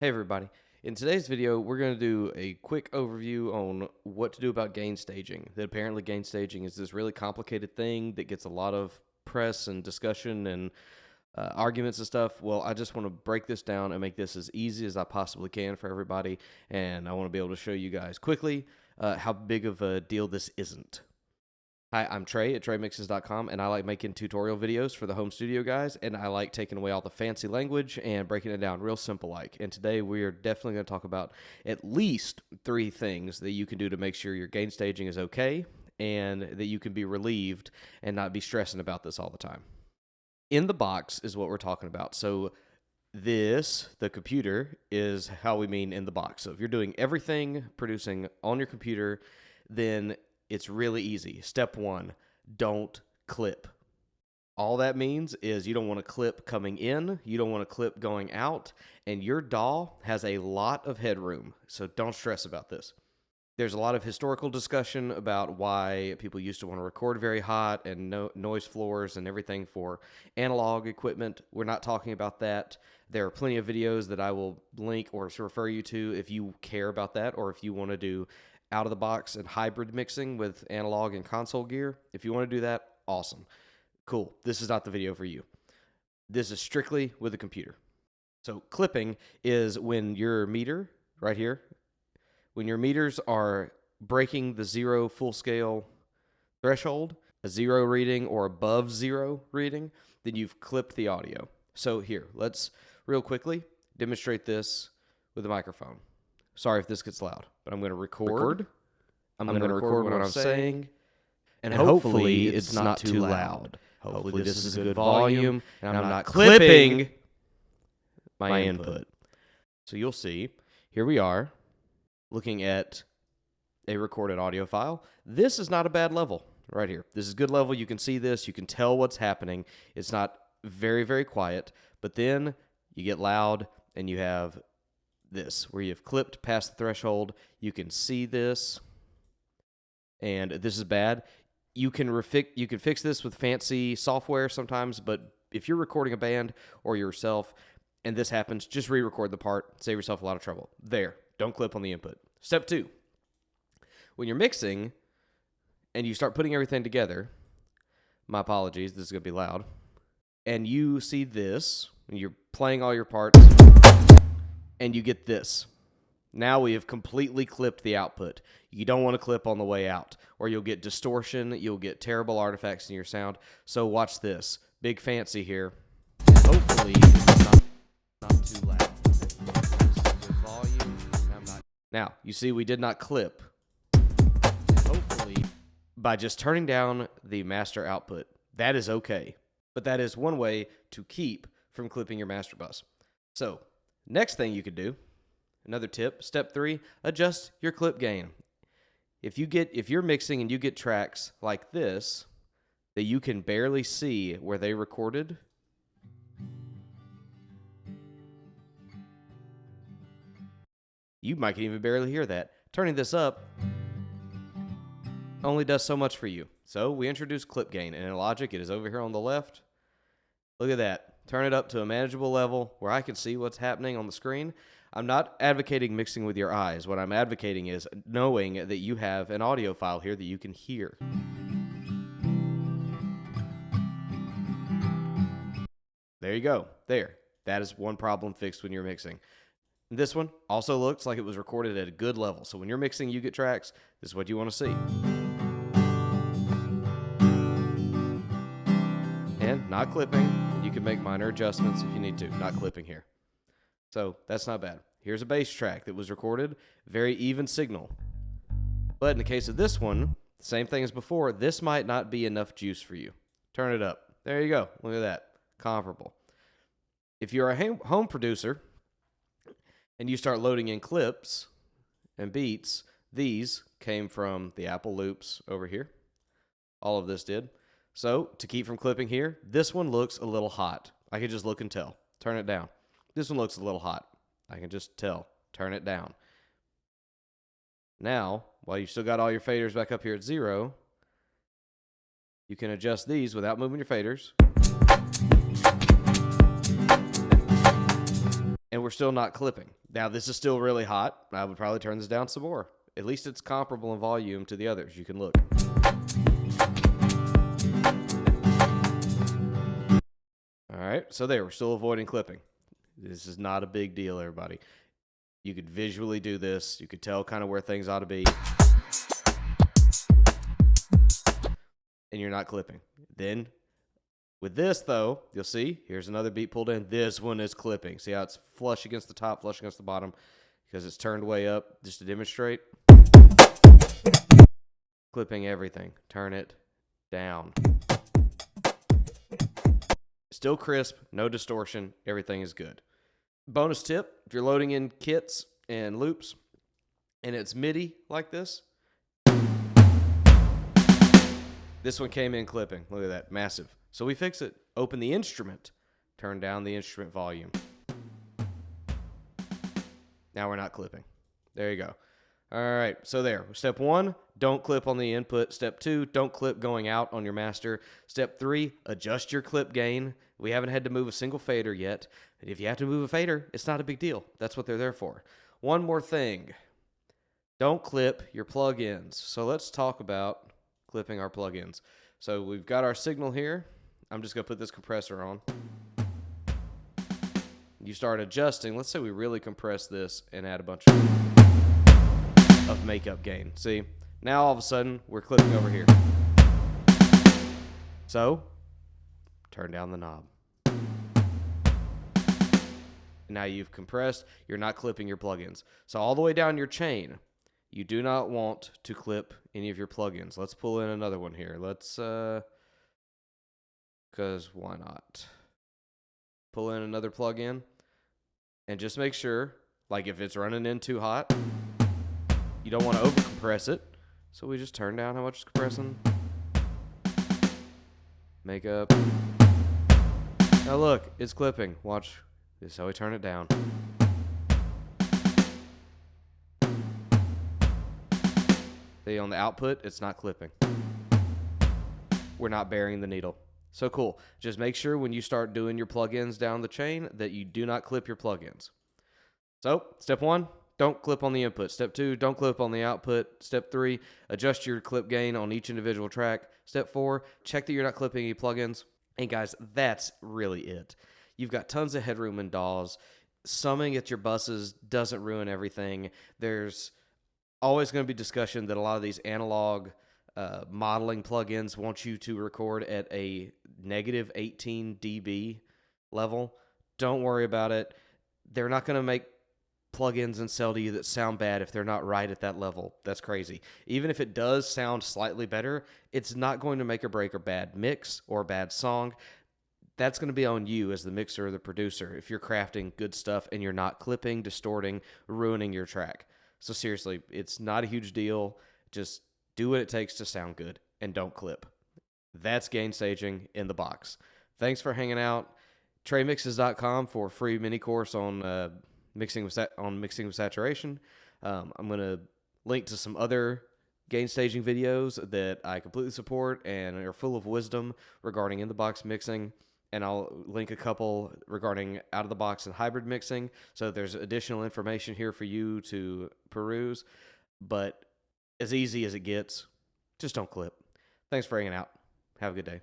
Hey everybody, in today's video we're going to do a quick overview on what to do about gain staging. That apparently gain staging is this really complicated thing that gets a lot of press and discussion and arguments and stuff. Well, I just want to break this down and make this as easy as I possibly can for everybody, and I want to be able to show you guys quickly how big of a deal this isn't. Hi, I'm Trey at TreyMixes.com, and I like making tutorial videos for the home studio guys, and I like taking away all the fancy language and breaking it down real simple like. And today we are definitely going to talk about at least 3 things that you can do to make sure your gain staging is okay and that you can be relieved and not be stressing about this all the time. In the box is what we're talking about. So this, the computer, is how we mean in the box. So if you're doing everything producing on your computer, then it's really easy. Step 1, don't clip. All that means is you don't want to clip coming in, you don't want to clip going out, and your DAW has a lot of headroom, so don't stress about this. There's a lot of historical discussion about why people used to want to record very hot and noise floors and everything for analog equipment. We're not talking about that. There are plenty of videos that I will link or refer you to if you care about that, or if you want to do out of the box and hybrid mixing with analog and console gear. If you want to do that, awesome. Cool. This is not the video for you. This is strictly with a computer. So clipping is when your meter, right here, when your meters are breaking the 0 full scale threshold, a 0 reading or above 0 reading, then you've clipped the audio. So here, let's real quickly demonstrate this with a microphone. Sorry if this gets loud, but I'm going to record. I'm going to record what I'm saying, and hopefully it's not too loud. Hopefully this is a good volume, and I'm not clipping my input. So you'll see, here we are, looking at a recorded audio file. This is not a bad level right here. This is good level. You can see this. You can tell what's happening. It's not very, very quiet, but then you get loud, and you have this, where you've clipped past the threshold. You can see this, and this is bad. You can fix this with fancy software sometimes, but if you're recording a band or yourself and this happens, just re-record the part, save yourself a lot of trouble. There, don't clip on the input. Step 2, when you're mixing and you start putting everything together, my apologies, this is going to be loud, and you see this, and you're playing all your parts, and you get this. Now we have completely clipped the output. You don't want to clip on the way out, or you'll get distortion, you'll get terrible artifacts in your sound. So watch this. Big fancy here. Hopefully it's not too loud. Volume. Now, you see we did not clip. Hopefully, by just turning down the master output, that is okay. But that is one way to keep from clipping your master bus. So, next thing you could do, another tip, step 3, adjust your clip gain. If you're mixing and you get tracks like this that you can barely see where they recorded, you might even barely hear that. Turning this up only does so much for you. So we introduced clip gain, and in Logic it is over here on the left. Look at that. Turn it up to a manageable level where I can see what's happening on the screen. I'm not advocating mixing with your eyes. What I'm advocating is knowing that you have an audio file here that you can hear. There you go. There. That is one problem fixed when you're mixing. This one also looks like it was recorded at a good level. So when you're mixing, you get tracks. This is what you want to see. And not clipping. You can make minor adjustments if you need to. Not clipping here. So that's not bad. Here's a bass track that was recorded. Very even signal. But in the case of this one, same thing as before, this might not be enough juice for you. Turn it up. There you go. Look at that. Comparable. If you're a home producer and you start loading in clips and beats, these came from the Apple loops over here. All of this did. So, to keep from clipping here, this one looks a little hot. I can just look and tell. Turn it down. This one looks a little hot. I can just tell. Turn it down. Now, while you've still got all your faders back up here at 0, you can adjust these without moving your faders. And we're still not clipping. Now, this is still really hot. I would probably turn this down some more. At least it's comparable in volume to the others. You can look. All right, so there, we're still avoiding clipping. This is not a big deal, everybody. You could visually do this. You could tell kind of where things ought to be. And you're not clipping. Then, with this, though, you'll see, here's another beat pulled in. This one is clipping. See how it's flush against the top, flush against the bottom, because it's turned way up, just to demonstrate. Clipping everything. Turn it down. Still crisp, no distortion, everything is good. Bonus tip, if you're loading in kits and loops, and it's MIDI like this one came in clipping. Look at that, massive. So we fix it. Open the instrument, turn down the instrument volume. Now we're not clipping. There you go. All right, so there. Step 1, don't clip on the input. Step 2, don't clip going out on your master. Step 3, adjust your clip gain. We haven't had to move a single fader yet. And if you have to move a fader, it's not a big deal. That's what they're there for. One more thing. Don't clip your plugins. So let's talk about clipping our plugins. So we've got our signal here. I'm just going to put this compressor on. You start adjusting. Let's say we really compress this and add a bunch of makeup gain. See, now all of a sudden we're clipping over here. So turn down the knob. Now you've compressed, you're not clipping your plugins. So all the way down your chain, you do not want to clip any of your plugins. Let's pull in another one here. Let's, because why not? Pull in another plugin and just make sure, like if it's running in too hot, you don't want to over compress it. So we just turn down how much it's compressing. Makeup. Now look, it's clipping. Watch. This is how we turn it down. See, on the output, it's not clipping. We're not burying the needle. So cool. Just make sure when you start doing your plugins down the chain that you do not clip your plugins. So, step 1, don't clip on the input. Step 2, don't clip on the output. Step 3, adjust your clip gain on each individual track. Step 4, check that you're not clipping any plugins. And guys, that's really it. You've got tons of headroom in DAWs. Summing at your buses doesn't ruin everything. There's always going to be discussion that a lot of these analog modeling plugins want you to record at a negative 18 dB level. Don't worry about it. They're not going to make plugins and sell to you that sound bad if they're not right at that level. That's crazy. Even if it does sound slightly better, it's not going to make or break a bad mix or a bad song. That's going to be on you as the mixer or the producer if you're crafting good stuff and you're not clipping, distorting, ruining your track. So seriously, it's not a huge deal. Just do what it takes to sound good and don't clip. That's gain staging in the box. Thanks for hanging out. TreyMixes.com for a free mini course on mixing with saturation. I'm going to link to some other gain staging videos that I completely support and are full of wisdom regarding in-the-box mixing. And I'll link a couple regarding out-of-the-box and hybrid mixing. So there's additional information here for you to peruse. But as easy as it gets, just don't clip. Thanks for hanging out. Have a good day.